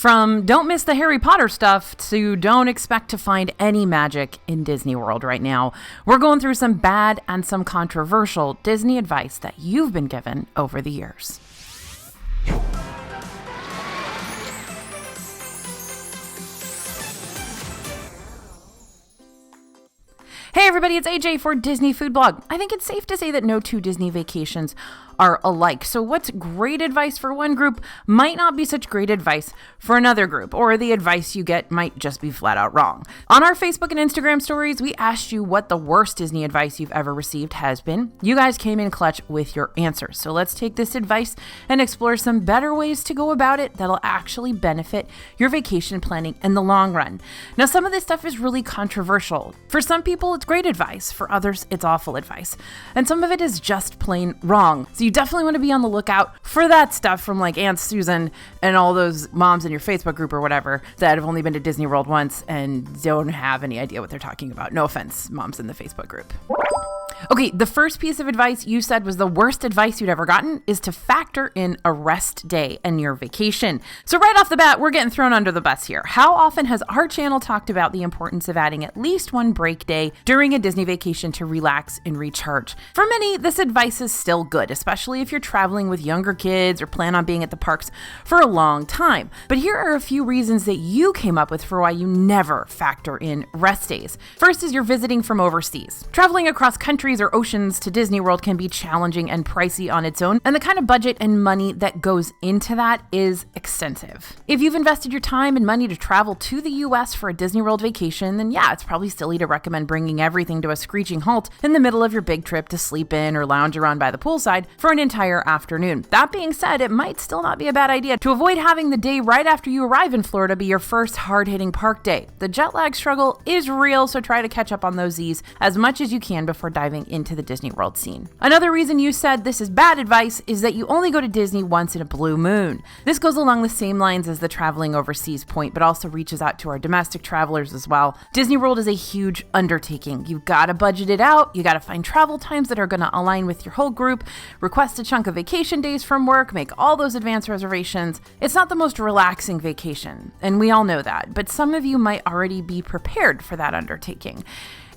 From don't miss the Harry Potter stuff to don't expect to find any magic in Disney World right now, we're going through some bad and some controversial Disney advice that you've been given over the years. Hey everybody, it's AJ for Disney Food Blog. I think it's safe to say that no two Disney vacations are alike. So what's great advice for one group might not be such great advice for another group, or the advice you get might just be flat out wrong. On our Facebook and Instagram stories, we asked you what the worst Disney advice you've ever received has been. You guys came in clutch with your answers. So let's take this advice and explore some better ways to go about it that'll actually benefit your vacation planning in the long run. Now, some of this stuff is really controversial. For some people, it's great advice. For others, it's awful advice. And some of it is just plain wrong. So you definitely want to be on the lookout for that stuff from like Aunt Susan and all those moms in your Facebook group or whatever that have only been to Disney World once and don't have any idea what they're talking about. No offense, moms in the Facebook group. Okay, the first piece of advice you said was the worst advice you'd ever gotten is to factor in a rest day in your vacation. So right off the bat, we're getting thrown under the bus here. How often has our channel talked about the importance of adding at least one break day during a Disney vacation to relax and recharge? For many, this advice is still good, especially if you're traveling with younger kids or plan on being at the parks for a long time. But here are a few reasons that you came up with for why you never factor in rest days. First is you're visiting from overseas. Traveling across countries or oceans to Disney World can be challenging and pricey on its own, and the kind of budget and money that goes into that is extensive. If you've invested your time and money to travel to the US for a Disney World vacation, then yeah, it's probably silly to recommend bringing everything to a screeching halt in the middle of your big trip to sleep in or lounge around by the poolside for an entire afternoon. That being said, it might still not be a bad idea to avoid having the day right after you arrive in Florida be your first hard-hitting park day. The jet lag struggle is real, so try to catch up on those Z's as much as you can before diving into the Disney World scene. Another reason you said this is bad advice is that you only go to Disney once in a blue moon. This goes along the same lines as the traveling overseas point, but also reaches out to our domestic travelers as well. Disney World is a huge undertaking. You've got to budget it out. You got to find travel times that are going to align with your whole group, request a chunk of vacation days from work, make all those advance reservations. It's not the most relaxing vacation, and we all know that, but some of you might already be prepared for that undertaking.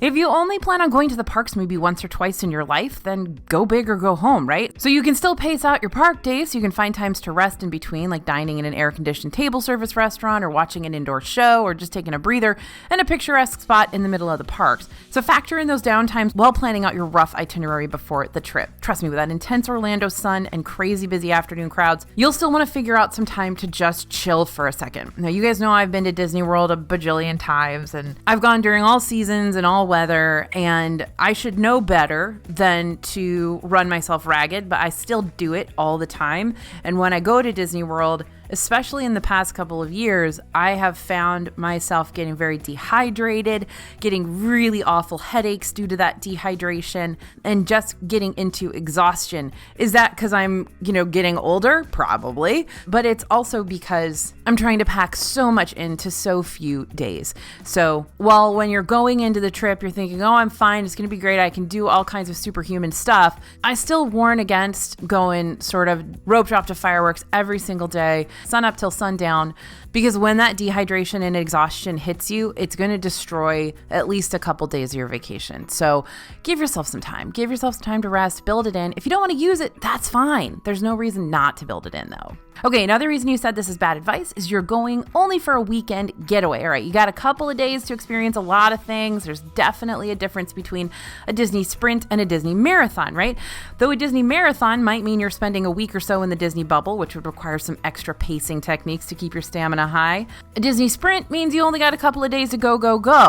If you only plan on going to the parks maybe once or twice in your life, then go big or go home, right? So you can still pace out your park days so you can find times to rest in between, like dining in an air-conditioned table service restaurant or watching an indoor show or just taking a breather in a picturesque spot in the middle of the parks. So factor in those downtimes while planning out your rough itinerary before the trip. Trust me, with that intense Orlando sun and crazy busy afternoon crowds, you'll still want to figure out some time to just chill for a second. Now, you guys know I've been to Disney World a bajillion times, and I've gone during all seasons and all weather, and I should know better than to run myself ragged, but I still do it all the time. And when I go to Disney World, especially in the past couple of years, I have found myself getting very dehydrated, getting really awful headaches due to that dehydration, and just getting into exhaustion. Is that because I'm, getting older? Probably. But it's also because I'm trying to pack so much into so few days. So while when you're going into the trip, you're thinking, oh, I'm fine, it's going to be great, I can do all kinds of superhuman stuff, I still warn against going sort of rope drop to fireworks every single day, sun up till sundown, because when that dehydration and exhaustion hits you, it's going to destroy at least a couple days of your vacation. So give yourself some time. Give yourself some time to rest, build it in. If you don't want to use it, that's fine. There's no reason not to build it in though. Okay, another reason you said this is bad advice is you're going only for a weekend getaway. All right, you got a couple of days to experience a lot of things. There's definitely a difference between a Disney Sprint and a Disney Marathon, right? Though a Disney Marathon might mean you're spending a week or so in the Disney bubble, which would require some extra pacing techniques to keep your stamina high. A Disney Sprint means you only got a couple of days to go,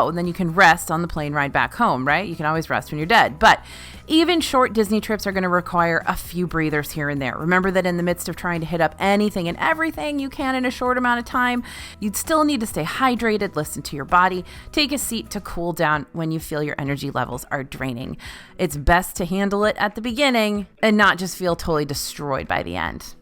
and then you can rest on the plane ride back home, right? You can always rest when you're dead. But even short Disney trips are going to require a few breathers here and there. Remember that in the midst of trying to hit up anything and everything you can in a short amount of time, you'd still need to stay hydrated, listen to your body, take a seat to cool down when you feel your energy levels are draining. It's best to handle it at the beginning and not just feel totally destroyed by the end.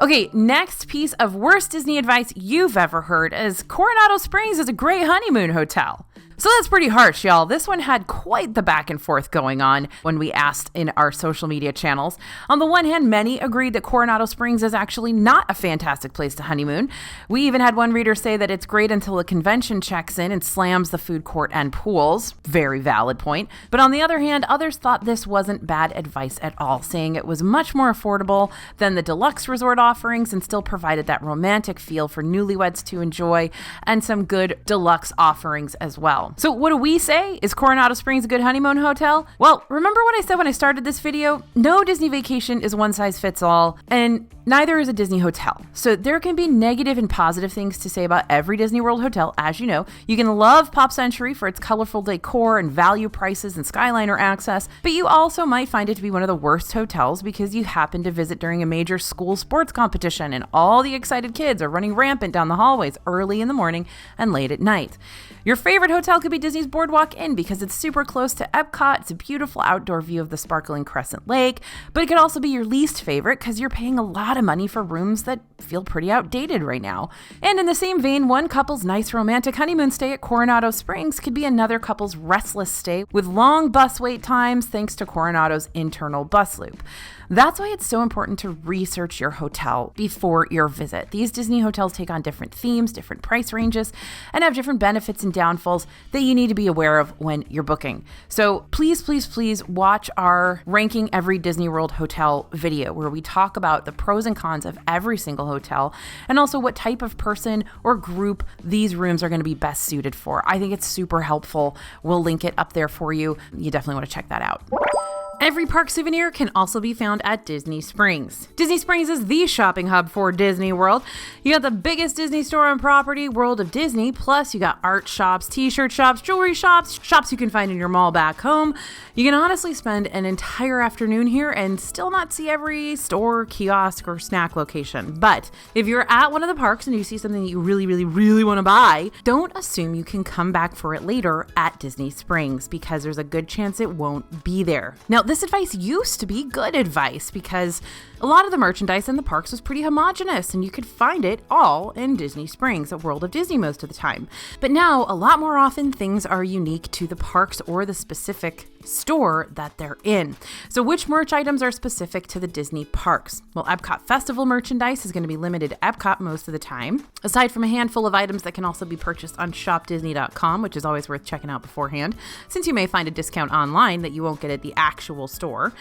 Okay, next piece of worst Disney advice you've ever heard is Coronado Springs is a great honeymoon hotel. So that's pretty harsh, y'all. This one had quite the back and forth going on when we asked in our social media channels. On the one hand, many agreed that Coronado Springs is actually not a fantastic place to honeymoon. We even had one reader say that it's great until a convention checks in and slams the food court and pools. Very valid point. But on the other hand, others thought this wasn't bad advice at all, saying it was much more affordable than the deluxe resort offerings and still provided that romantic feel for newlyweds to enjoy and some good deluxe offerings as well. So what do we say? Is Coronado Springs a good honeymoon hotel? Well, remember what I said when I started this video? No Disney vacation is one size fits all, and neither is a Disney hotel. So there can be negative and positive things to say about every Disney World hotel, as you know. You can love Pop Century for its colorful decor and value prices and Skyliner access, but you also might find it to be one of the worst hotels because you happen to visit during a major school sports competition and all the excited kids are running rampant down the hallways early in the morning and late at night. Your favorite hotel could be Disney's Boardwalk Inn because it's super close to Epcot. It's a beautiful outdoor view of the sparkling Crescent Lake, but it could also be your least favorite because you're paying a lot of money for rooms that feel pretty outdated right now. And in the same vein, one couple's nice romantic honeymoon stay at Coronado Springs could be another couple's restless stay with long bus wait times thanks to Coronado's internal bus loop. That's why it's so important to research your hotel before your visit. These Disney hotels take on different themes, different price ranges, and have different benefits and downfalls that you need to be aware of when you're booking. So please, please, please watch our Ranking Every Disney World Hotel video where we talk about the pros and cons of every single hotel and also what type of person or group these rooms are going to be best suited for. I think it's super helpful. We'll link it up there for you. You definitely want to check that out. Every park souvenir can also be found at Disney Springs. Disney Springs is the shopping hub for Disney World. You got the biggest Disney store on property, World of Disney, plus you got art shops, t-shirt shops, jewelry shops, shops you can find in your mall back home. You can honestly spend an entire afternoon here and still not see every store, kiosk, or snack location. But if you're at one of the parks and you see something that you really, really, really want to buy, don't assume you can come back for it later at Disney Springs because there's a good chance it won't be there. Now, this advice used to be good advice because a lot of the merchandise in the parks was pretty homogenous and you could find it all in Disney Springs at World of Disney most of the time. But now, a lot more often, things are unique to the parks or the specific store that they're in. So which merch items are specific to the Disney parks? Well, Epcot Festival merchandise is going to be limited to Epcot most of the time, aside from a handful of items that can also be purchased on shopdisney.com, which is always worth checking out beforehand, since you may find a discount online that you won't get at the actual store.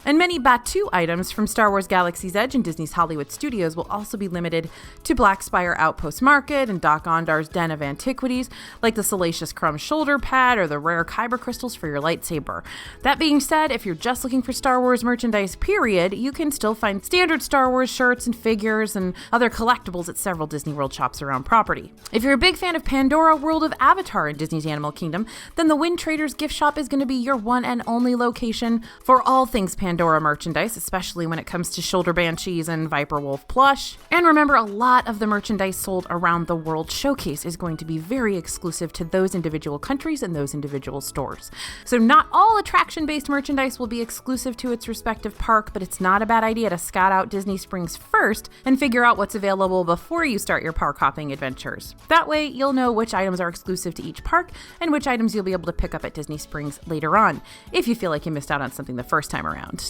And many Batuu items from Star Wars Galaxy's Edge and Disney's Hollywood Studios will also be limited to Black Spire Outpost Market and Doc Ondar's Den of Antiquities, like the Salacious Crumb shoulder pad or the rare kyber crystals for your lightsaber. That being said, if you're just looking for Star Wars merchandise, period, you can still find standard Star Wars shirts and figures and other collectibles at several Disney World shops around property. If you're a big fan of Pandora, World of Avatar, and Disney's Animal Kingdom, then the Wind Traders gift shop is going to be your one and only location for all things Pandora merchandise, especially when it comes to Shoulder Banshees and Viper Wolf plush. And remember, a lot of the merchandise sold around the World Showcase is going to be very exclusive to those individual countries and those individual stores. So not all attraction-based merchandise will be exclusive to its respective park, but it's not a bad idea to scout out Disney Springs first and figure out what's available before you start your park hopping adventures. That way, you'll know which items are exclusive to each park and which items you'll be able to pick up at Disney Springs later on, if you feel like you missed out on something the first time around.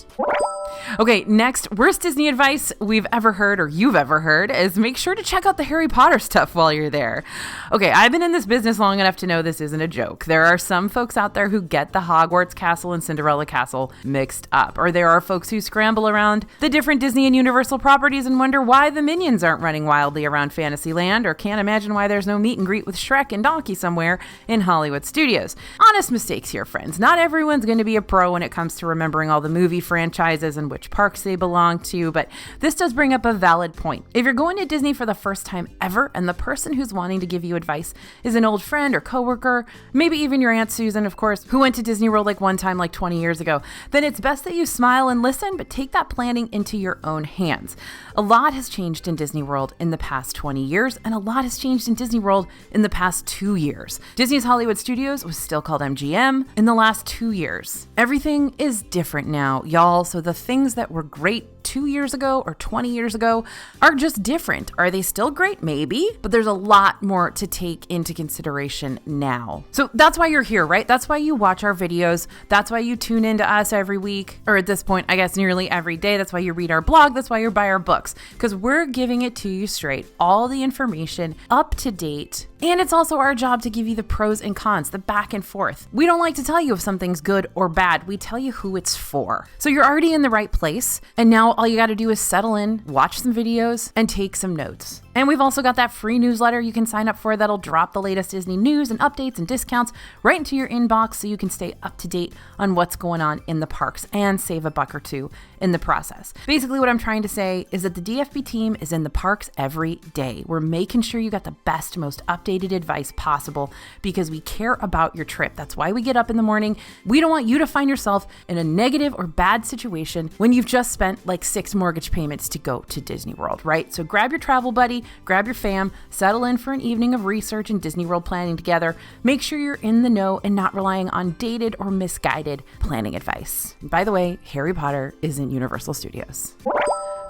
Okay, next, worst Disney advice we've ever heard or you've ever heard is make sure to check out the Harry Potter stuff while you're there. Okay, I've been in this business long enough to know this isn't a joke. There are some folks out there who get the Hogwarts Castle and Cinderella Castle mixed up, or there are folks who scramble around the different Disney and Universal properties and wonder why the minions aren't running wildly around Fantasyland, or can't imagine why there's no meet and greet with Shrek and Donkey somewhere in Hollywood Studios. Honest mistakes here, friends. Not everyone's going to be a pro when it comes to remembering all the movie franchises and which parks they belong to, but this does bring up a valid point. If you're going to Disney for the first time ever and the person who's wanting to give you advice is an old friend or coworker, maybe even your Aunt Susan, of course, who went to Disney World like one time like 20 years ago, then it's best that you smile and listen, but take that planning into your own hands. A lot has changed in Disney World in the past 20 years, and a lot has changed in Disney World in the past 2 years. Disney's Hollywood Studios was still called MGM in the last 2 years. Everything is different now, y'all, so the things that were great 2 years ago or 20 years ago are just different. Are they still great? Maybe, but there's a lot more to take into consideration now. So that's why you're here, right? That's why you watch our videos. That's why you tune into us every week, or at this point, I guess nearly every day. That's why you read our blog. That's why you buy our books, because we're giving it to you straight, all the information up to date. And it's also our job to give you the pros and cons, the back and forth. We don't like to tell you if something's good or bad. We tell you who it's for. So you're already in the right place. And now all you got to do is settle in, watch some videos, and take some notes. And we've also got that free newsletter you can sign up for that'll drop the latest Disney news and updates and discounts right into your inbox so you can stay up to date on what's going on in the parks and save a buck or two in the process. Basically, what I'm trying to say is that the DFB team is in the parks every day. We're making sure you got the best, most updated advice possible because we care about your trip. That's why we get up in the morning. We don't want you to find yourself in a negative or bad situation when you've just spent like 6 mortgage payments to go to Disney World, right? So grab your travel buddy, grab your fam, settle in for an evening of research and Disney World planning together. Make sure you're in the know and not relying on dated or misguided planning advice. And by the way, Harry Potter is in Universal Studios.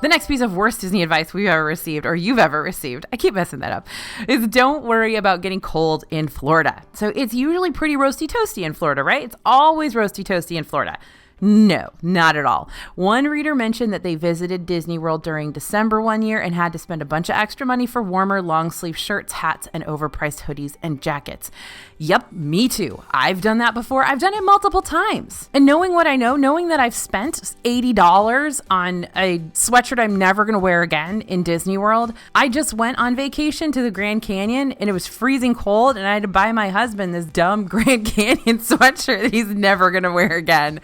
The next piece of worst Disney advice we've ever received, or you've ever received, I keep messing that up, is don't worry about getting cold in Florida. So it's usually pretty roasty toasty in Florida, right? It's always roasty toasty in Florida. No, not at all. One reader mentioned that they visited Disney World during December one year and had to spend a bunch of extra money for warmer long sleeve shirts, hats, and overpriced hoodies and jackets. Yep, me too. I've done that before. I've done it multiple times. And knowing what I know, knowing that I've spent $80 on a sweatshirt I'm never going to wear again in Disney World, I just went on vacation to the Grand Canyon and it was freezing cold and I had to buy my husband this dumb Grand Canyon sweatshirt that he's never going to wear again.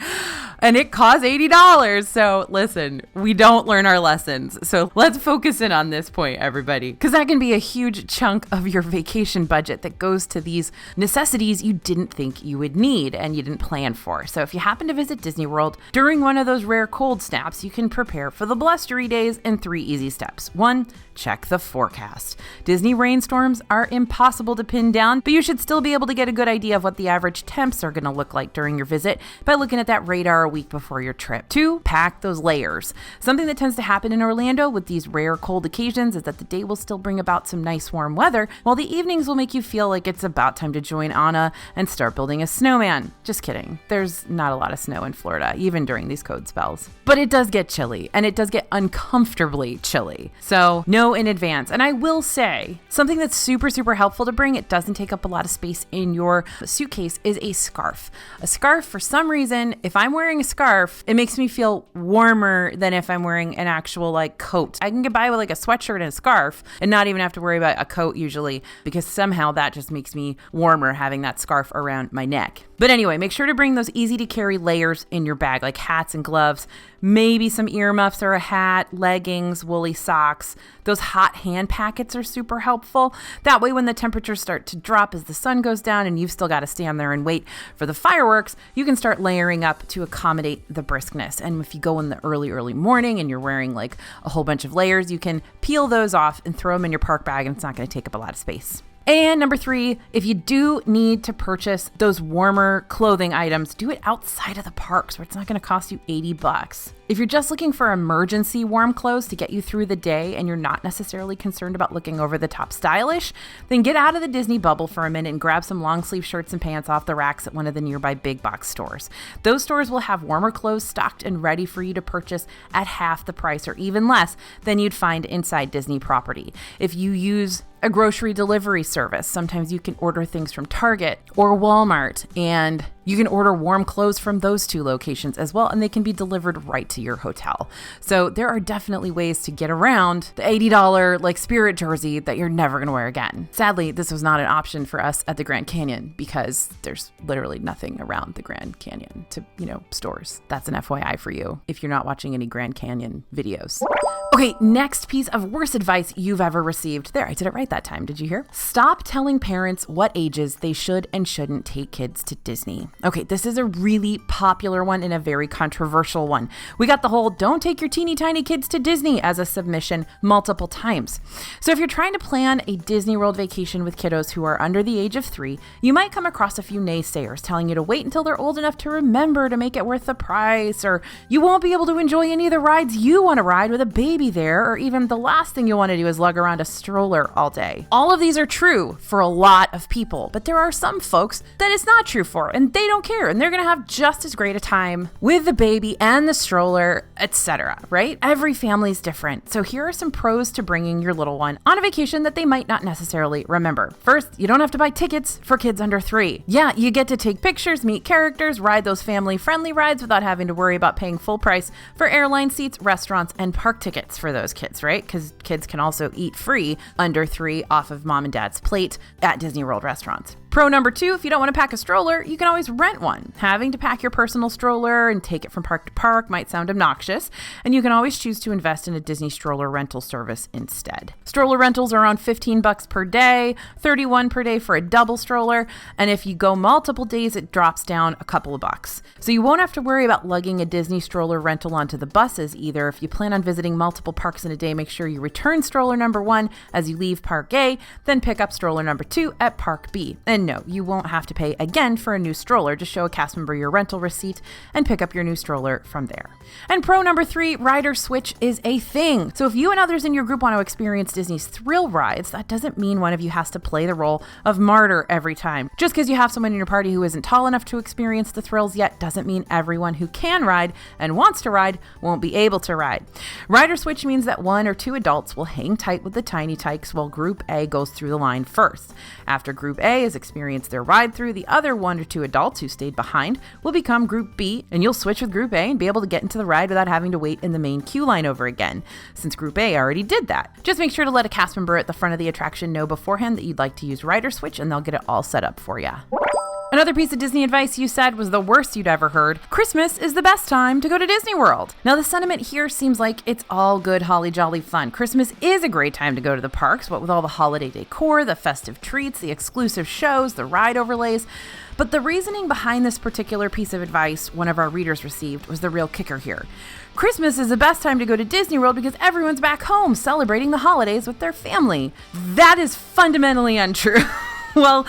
And it cost $80. So listen, we don't learn our lessons. So let's focus in on this point, everybody, because that can be a huge chunk of your vacation budget that goes to these necessities you didn't think you would need and you didn't plan for. So if you happen to visit Disney World during one of those rare cold snaps, you can prepare for the blustery days in 3 easy steps. 1, check the forecast. Disney rainstorms are impossible to pin down, but you should still be able to get a good idea of what the average temps are going to look like during your visit by looking at that radar a week before your trip. 2, pack those layers. Something that tends to happen in Orlando with these rare cold occasions is that the day will still bring about some nice warm weather, while the evenings will make you feel like it's about time to join Anna and start building a snowman. Just kidding. There's not a lot of snow in Florida, even during these cold spells. But it does get chilly, and it does get uncomfortably chilly. So know in advance. And I will say, something that's super, super helpful to bring, it doesn't take up a lot of space in your suitcase, is a scarf. A scarf, for some reason, if I'm wearing a scarf, it makes me feel warmer than if I'm wearing an actual like coat. I can get by with like a sweatshirt and a scarf and not even have to worry about a coat usually, because somehow that just makes me warmer having that scarf around my neck. But anyway, make sure to bring those easy to carry layers in your bag, like hats and gloves, maybe some earmuffs or a hat, leggings, woolly socks. Those hot hand packets are super helpful. That way, when the temperatures start to drop as the sun goes down and you've still got to stand there and wait for the fireworks, you can start layering up to accommodate the briskness. And if you go in the early morning and you're wearing like a whole bunch of layers, you can peel those off and throw them in your park bag and it's not going to take up a lot of space. And number 3, if you do need to purchase those warmer clothing items, do it outside of the parks where it's not going to cost you $80. If you're just looking for emergency warm clothes to get you through the day and you're not necessarily concerned about looking over the top stylish, then get out of the Disney bubble for a minute and grab some long sleeve shirts and pants off the racks at one of the nearby big box stores. Those stores will have warmer clothes stocked and ready for you to purchase at half the price or even less than you'd find inside Disney property. If you use a grocery delivery service, sometimes you can order things from Target or Walmart, and you can order warm clothes from those 2 locations as well, and they can be delivered right to your hotel. So there are definitely ways to get around the $80 like Spirit jersey that you're never going to wear again. Sadly, this was not an option for us at the Grand Canyon because there's literally nothing around the Grand Canyon to, stores. That's an FYI for you if you're not watching any Grand Canyon videos. Okay, next piece of worst advice you've ever received. There, I did it right that time. Did you hear? Stop telling parents what ages they should and shouldn't take kids to Disney. Okay, this is a really popular one and a very controversial one. We got the whole don't take your teeny tiny kids to Disney as a submission multiple times. So if you're trying to plan a Disney World vacation with kiddos who are under the age of 3, you might come across a few naysayers telling you to wait until they're old enough to remember to make it worth the price, or you won't be able to enjoy any of the rides you want to ride with a baby there, or even the last thing you want to do is lug around a stroller all day. All of these are true for a lot of people, but there are some folks that it's not true for, and they don't care, and they're going to have just as great a time with the baby and the stroller, etc., right? Every family's different. So here are some pros to bringing your little one on a vacation that they might not necessarily remember. First, you don't have to buy tickets for kids under 3. Yeah, you get to take pictures, meet characters, ride those family-friendly rides without having to worry about paying full price for airline seats, restaurants, and park tickets for those kids, right? Because kids can also eat free under 3 off of mom and dad's plate at Disney World restaurants. Pro number 2, if you don't want to pack a stroller, you can always rent one. Having to pack your personal stroller and take it from park to park might sound obnoxious, and you can always choose to invest in a Disney stroller rental service instead. Stroller rentals are around $15 per day, $31 per day for a double stroller, and if you go multiple days, it drops down a couple of bucks. So you won't have to worry about lugging a Disney stroller rental onto the buses either. If you plan on visiting multiple parks in a day, make sure you return stroller number 1 as you leave Park A, then pick up stroller number 2 at Park B. And no, you won't have to pay again for a new stroller. Just show a cast member your rental receipt and pick up your new stroller from there. And pro number 3, rider switch is a thing. So if you and others in your group want to experience Disney's thrill rides, that doesn't mean one of you has to play the role of martyr every time. Just because you have someone in your party who isn't tall enough to experience the thrills yet doesn't mean everyone who can ride and wants to ride won't be able to ride. Rider switch means that 1 or 2 adults will hang tight with the tiny tykes while Group A goes through the line first. After Group A has experienced their ride through, the other 1 or 2 adults who stayed behind will become Group B, and you'll switch with Group A and be able to get into the ride without having to wait in the main queue line over again, since Group A already did that. Just make sure to let a cast member at the front of the attraction know beforehand that you'd like to use rider switch, and they'll get it all set up for you. Another piece of Disney advice you said was the worst you'd ever heard. Christmas is the best time to go to Disney World. Now, the sentiment here seems like it's all good, holly jolly fun. Christmas is a great time to go to the parks, what with all the holiday decor, the festive treats, the exclusive shows, the ride overlays. But the reasoning behind this particular piece of advice one of our readers received was the real kicker here. Christmas is the best time to go to Disney World because everyone's back home celebrating the holidays with their family. That is fundamentally untrue. Well,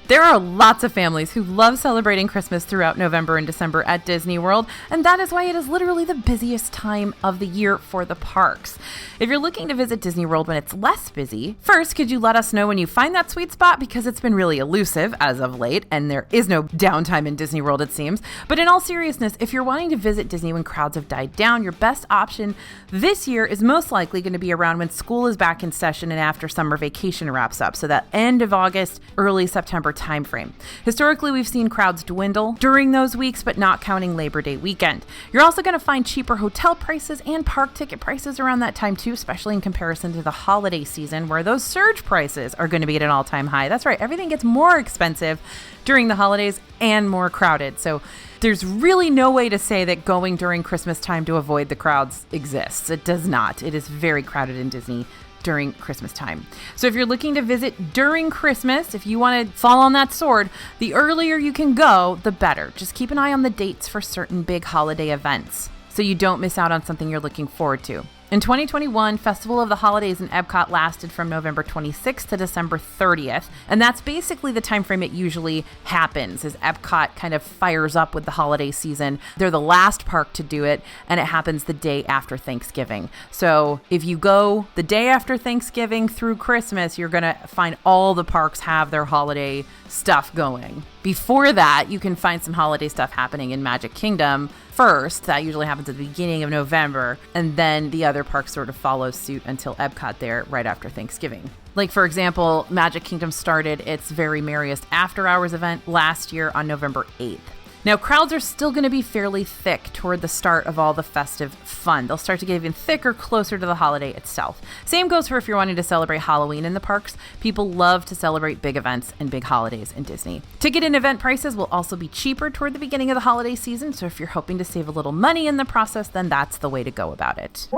there are lots of families who love celebrating Christmas throughout November and December at Disney World, and that is why it is literally the busiest time of the year for the parks. If you're looking to visit Disney World when it's less busy, first, could you let us know when you find that sweet spot, because it's been really elusive as of late, and there is no downtime in Disney World, it seems. But in all seriousness, if you're wanting to visit Disney when crowds have died down, your best option this year is most likely going to be around when school is back in session and after summer vacation wraps up, so that end of August, early September timeframe. Historically, we've seen crowds dwindle during those weeks, but not counting Labor Day weekend. You're also going to find cheaper hotel prices and park ticket prices around that time too, especially in comparison to the holiday season, where those surge prices are going to be at an all-time high. That's right, everything gets more expensive during the holidays and more crowded. So there's really no way to say that going during Christmas time to avoid the crowds exists. It does not. It is very crowded in Disney during Christmas time. So if you're looking to visit during Christmas, if you want to fall on that sword, the earlier you can go, the better. Just keep an eye on the dates for certain big holiday events so you don't miss out on something you're looking forward to. In 2021, Festival of the Holidays in Epcot lasted from November 26th to December 30th, and that's basically the time frame it usually happens, as Epcot kind of fires up with the holiday season. They're the last park to do it, and it happens the day after Thanksgiving. So if you go the day after Thanksgiving through Christmas, you're going to find all the parks have their holiday stuff going. Before that, you can find some holiday stuff happening in Magic Kingdom first. That usually happens at the beginning of November, and then the other parks sort of follow suit until Epcot there right after Thanksgiving. Like, for example, Magic Kingdom started its very merriest after hours event last year on November 8th. Now, crowds are still going to be fairly thick toward the start of all the festive fun. They'll start to get even thicker closer to the holiday itself. Same goes for if you're wanting to celebrate Halloween in the parks. People love to celebrate big events and big holidays in Disney. Ticket and event prices will also be cheaper toward the beginning of the holiday season, so if you're hoping to save a little money in the process, then that's the way to go about it.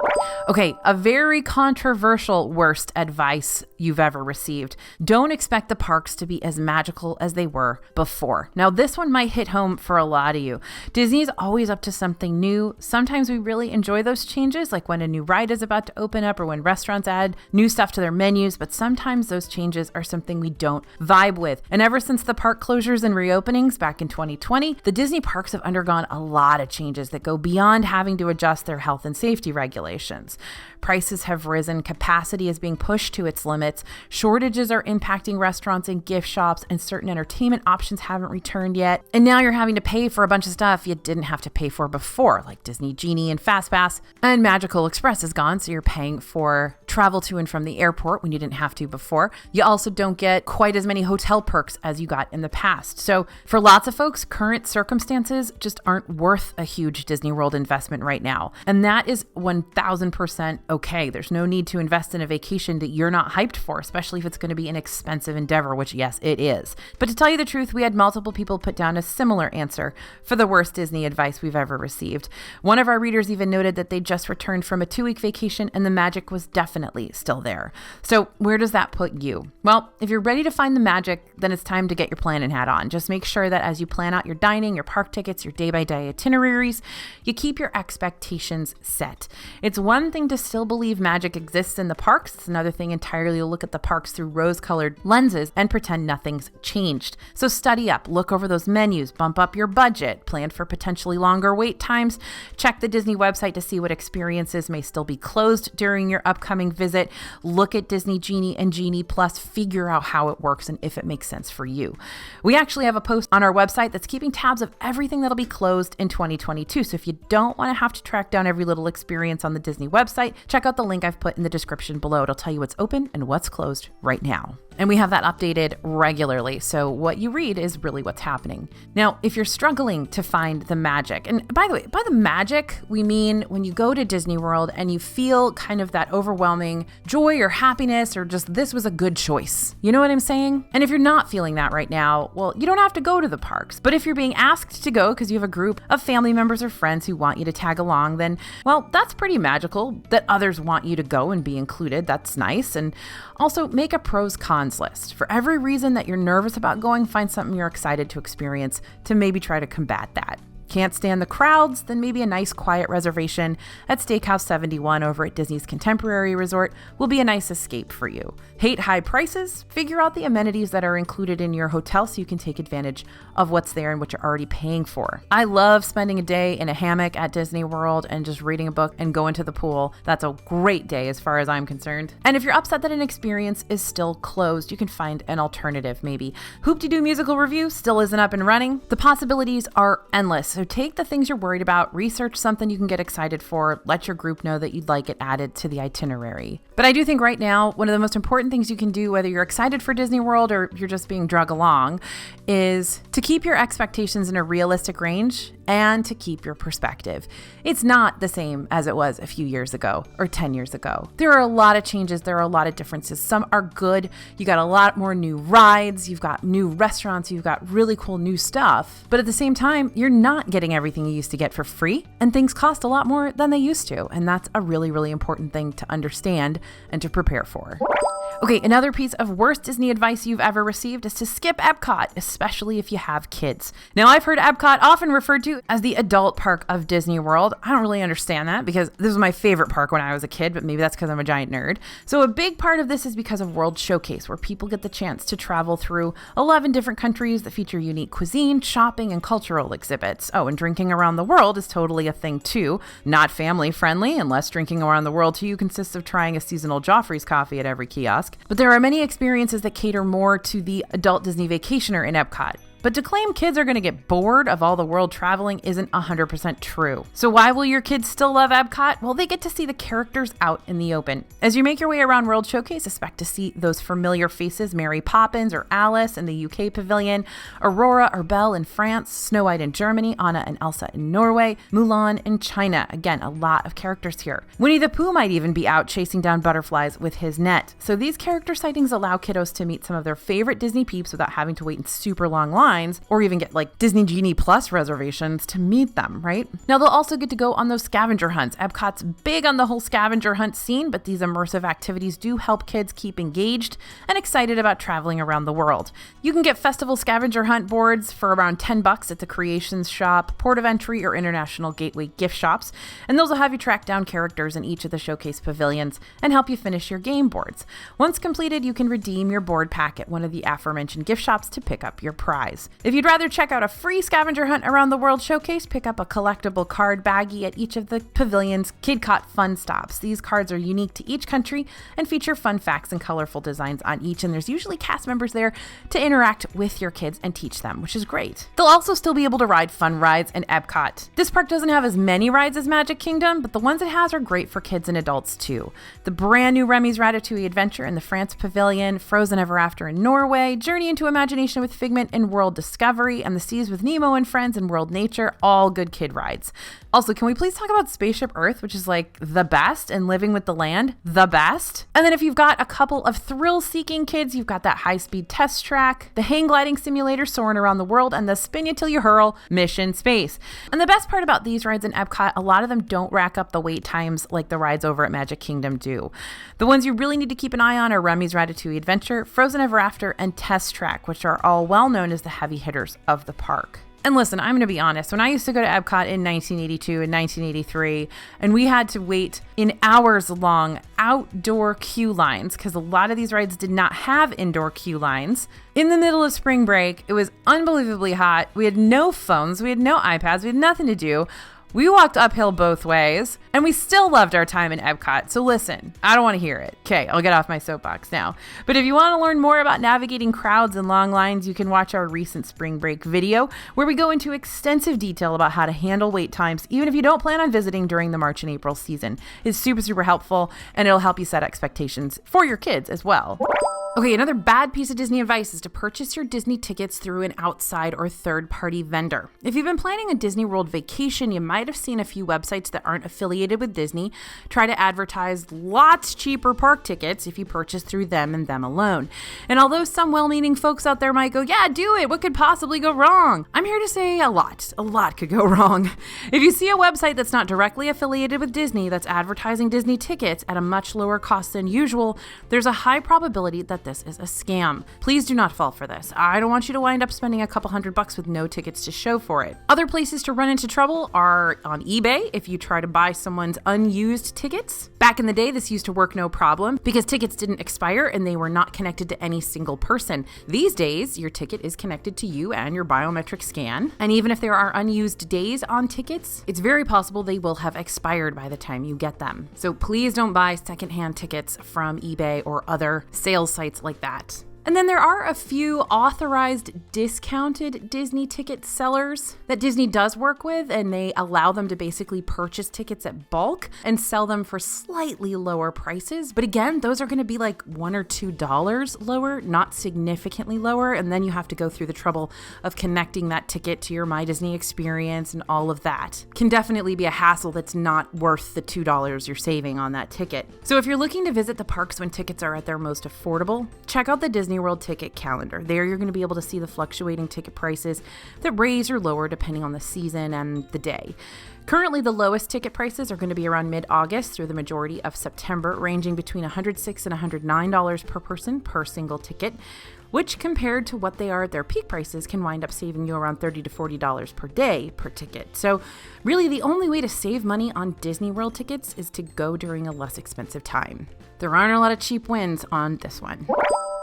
Okay, a very controversial worst advice you've ever received. Don't expect the parks to be as magical as they were before. Now, this one might hit home for a lot of you. Disney's always up to something new. Sometimes we really enjoy those changes, like when a new ride is about to open up or when restaurants add new stuff to their menus, but sometimes those changes are something we don't vibe with. And ever since the park closures and reopenings back in 2020, the Disney parks have undergone a lot of changes that go beyond having to adjust their health and safety regulations. Prices have risen, capacity is being pushed to its limits, shortages are impacting restaurants and gift shops, and certain entertainment options haven't returned yet. And now you're having to pay for a bunch of stuff you didn't have to pay for before, like Disney Genie and FastPass, and Magical Express is gone, so you're paying for travel to and from the airport when you didn't have to before. You also don't get quite as many hotel perks as you got in the past. So for lots of folks, current circumstances just aren't worth a huge Disney World investment right now. And that is 1000% okay. There's no need to invest in a vacation that you're not hyped for, especially if it's going to be an expensive endeavor, which yes, it is. But to tell you the truth, we had multiple people put down a similar answer for the worst Disney advice we've ever received. One of our readers even noted that they just returned from a 2-week vacation and the magic was definitely still there. So where does that put you? Well, if you're ready to find the magic, then it's time to get your planning hat on. Just make sure that as you plan out your dining, your park tickets, your day-by-day itineraries, you keep your expectations set. It's one thing to still believe magic exists in the parks. It's another thing entirely to look at the parks through rose-colored lenses and pretend nothing's changed. So study up, look over those menus, bump up your budget, plan for potentially longer wait times, check the Disney website to see what experiences may still be closed during your upcoming visit, look at Disney Genie and Genie Plus, figure out how it works and if it makes sense for you. We actually have a post on our website that's keeping tabs of everything that'll be closed in 2022. So if you don't want to have to track down every little experience on the Disney website, check out the link I've put in the description below. It'll tell you what's open and what's closed right now. And we have that updated regularly, so what you read is really what's happening. Now, if you're struggling to find the magic, and by the way, by the magic, we mean when you go to Disney World and you feel kind of that overwhelming joy or happiness or just this was a good choice. You know what I'm saying? And if you're not feeling that right now, well, you don't have to go to the parks. But if you're being asked to go because you have a group of family members or friends who want you to tag along, then, well, that's pretty magical that others want you to go and be included. That's nice. And also make a pros cons list. For every reason that you're nervous about going, find something you're excited to experience to maybe try to combat that. Can't stand the crowds? Then maybe a nice quiet reservation at Steakhouse 71 over at Disney's Contemporary Resort will be a nice escape for you. Hate high prices? Figure out the amenities that are included in your hotel so you can take advantage of what's there and what you're already paying for. I love spending a day in a hammock at Disney World and just reading a book and going to the pool. That's a great day as far as I'm concerned. And if you're upset that an experience is still closed, you can find an alternative. Maybe Hoop-de-Doo Musical Review still isn't up and running. The possibilities are endless. So take the things you're worried about, research something you can get excited for, let your group know that you'd like it added to the itinerary. But I do think right now, one of the most important things you can do, whether you're excited for Disney World or you're just being drug along, is to keep your expectations in a realistic range and to keep your perspective. It's not the same as it was a few years ago or 10 years ago. There are a lot of changes. There are a lot of differences. Some are good. You got a lot more new rides. You've got new restaurants. You've got really cool new stuff. But at the same time, you're not getting everything you used to get for free, and things cost a lot more than they used to. And that's a really, really important thing to understand and to prepare for. Okay, another piece of worst Disney advice you've ever received is to skip Epcot, especially if you have kids. Now, I've heard Epcot often referred to as the adult park of Disney World. I don't really understand that because this was my favorite park when I was a kid, but maybe that's because I'm a giant nerd. So a big part of this is because of World Showcase, where people get the chance to travel through 11 different countries that feature unique cuisine, shopping, and cultural exhibits. Oh, and drinking around the world is totally a thing too. Not family friendly, unless drinking around the world to you consists of trying a seasonal Joffrey's coffee at every kiosk. But there are many experiences that cater more to the adult Disney vacationer in Epcot. But to claim kids are going to get bored of all the world traveling isn't 100% true. So why will your kids still love Epcot? Well, they get to see the characters out in the open. As you make your way around World Showcase, expect to see those familiar faces, Mary Poppins or Alice in the UK pavilion, Aurora or Belle in France, Snow White in Germany, Anna and Elsa in Norway, Mulan in China. Again, a lot of characters here. Winnie the Pooh might even be out chasing down butterflies with his net. So these character sightings allow kiddos to meet some of their favorite Disney peeps without having to wait in super long lines or even get like Disney Genie Plus reservations to meet them, right? Now they'll also get to go on those scavenger hunts. Epcot's big on the whole scavenger hunt scene, but these immersive activities do help kids keep engaged and excited about traveling around the world. You can get festival scavenger hunt boards for around $10 at the Creations Shop, Port of Entry, or International Gateway gift shops, and those will have you track down characters in each of the showcase pavilions and help you finish your game boards. Once completed, you can redeem your board pack at one of the aforementioned gift shops to pick up your prize. If you'd rather check out a free scavenger hunt around the World Showcase, pick up a collectible card baggie at each of the pavilion's KidCot fun stops. These cards are unique to each country and feature fun facts and colorful designs on each, and there's usually cast members there to interact with your kids and teach them, which is great. They'll also still be able to ride fun rides in Epcot. This park doesn't have as many rides as Magic Kingdom, but the ones it has are great for kids and adults too. The brand new Remy's Ratatouille Adventure in the France Pavilion, Frozen Ever After in Norway, Journey into Imagination with Figment in World Discovery, and The Seas with Nemo and Friends in World Nature, all good kid rides. Also, can we please talk about Spaceship Earth, which is like the best, and Living with the Land, the best? And then if you've got a couple of thrill-seeking kids, you've got that high-speed test track, the hang gliding simulator Soaring Around the World, and the Spin You Till You Hurl Mission Space. And the best part about these rides in Epcot, a lot of them don't rack up the wait times like the rides over at Magic Kingdom do. The ones you really need to keep an eye on are Remy's Ratatouille Adventure, Frozen Ever After, and Test Track, which are all well known as the heavy hitters of the park. And listen, I'm going to be honest. When I used to go to Epcot in 1982 and 1983, and we had to wait in hours-long outdoor queue lines, because a lot of these rides did not have indoor queue lines. In the middle of spring break, it was unbelievably hot. We had no phones. We had no iPads. We had nothing to do. We walked uphill both ways, and we still loved our time in Epcot. So listen, I don't want to hear it. Okay, I'll get off my soapbox now. But if you want to learn more about navigating crowds and long lines, you can watch our recent spring break video, where we go into extensive detail about how to handle wait times, even if you don't plan on visiting during the March and April season. It's super, super helpful, and it'll help you set expectations for your kids as well. Okay, another bad piece of Disney advice is to purchase your Disney tickets through an outside or third-party vendor. If you've been planning a Disney World vacation, you might have seen a few websites that aren't affiliated with Disney try to advertise lots cheaper park tickets if you purchase through them and them alone. And although some well-meaning folks out there might go, yeah, do it, what could possibly go wrong? I'm here to say a lot could go wrong. If you see a website that's not directly affiliated with Disney that's advertising Disney tickets at a much lower cost than usual, there's a high probability that this is a scam. Please do not fall for this. I don't want you to wind up spending a couple $100 with no tickets to show for it. Other places to run into trouble are on eBay if you try to buy someone's unused tickets. Back in the day, this used to work no problem because tickets didn't expire and they were not connected to any single person. These days, your ticket is connected to you and your biometric scan. And even if there are unused days on tickets, it's very possible they will have expired by the time you get them. So please don't buy secondhand tickets from eBay or other sales sites like that. And then there are a few authorized discounted Disney ticket sellers that Disney does work with, and they allow them to basically purchase tickets at bulk and sell them for slightly lower prices. But again, those are going to be like $1 or $2 lower, not significantly lower. And then you have to go through the trouble of connecting that ticket to your My Disney experience, and all of that can definitely be a hassle that's not worth the $2 you're saving on that ticket. So if you're looking to visit the parks when tickets are at their most affordable, check out the Disney World ticket calendar. There you're going to be able to see the fluctuating ticket prices that raise or lower depending on the season and the day. Currently, the lowest ticket prices are going to be around mid-August through the majority of September, ranging between $106 and $109 per person per single ticket, which compared to what they are at their peak prices can wind up saving you around $30 to $40 per day per ticket. So really the only way to save money on Disney World tickets is to go during a less expensive time. There aren't a lot of cheap wins on this one.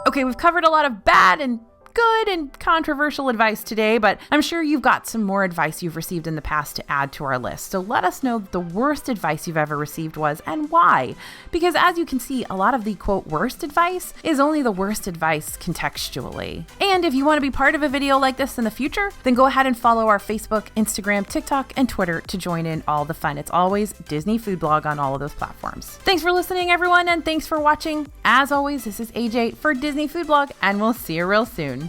Okay, we've covered a lot of bad and good and controversial advice today, but I'm sure you've got some more advice you've received in the past to add to our list. So let us know the worst advice you've ever received was and why. Because as you can see, a lot of the quote worst advice is only the worst advice contextually. And if you want to be part of a video like this in the future, then go ahead and follow our Facebook, Instagram, TikTok, and Twitter to join in all the fun. It's always Disney Food Blog on all of those platforms. Thanks for listening, everyone, and thanks for watching. As always, this is AJ for Disney Food Blog, and we'll see you real soon.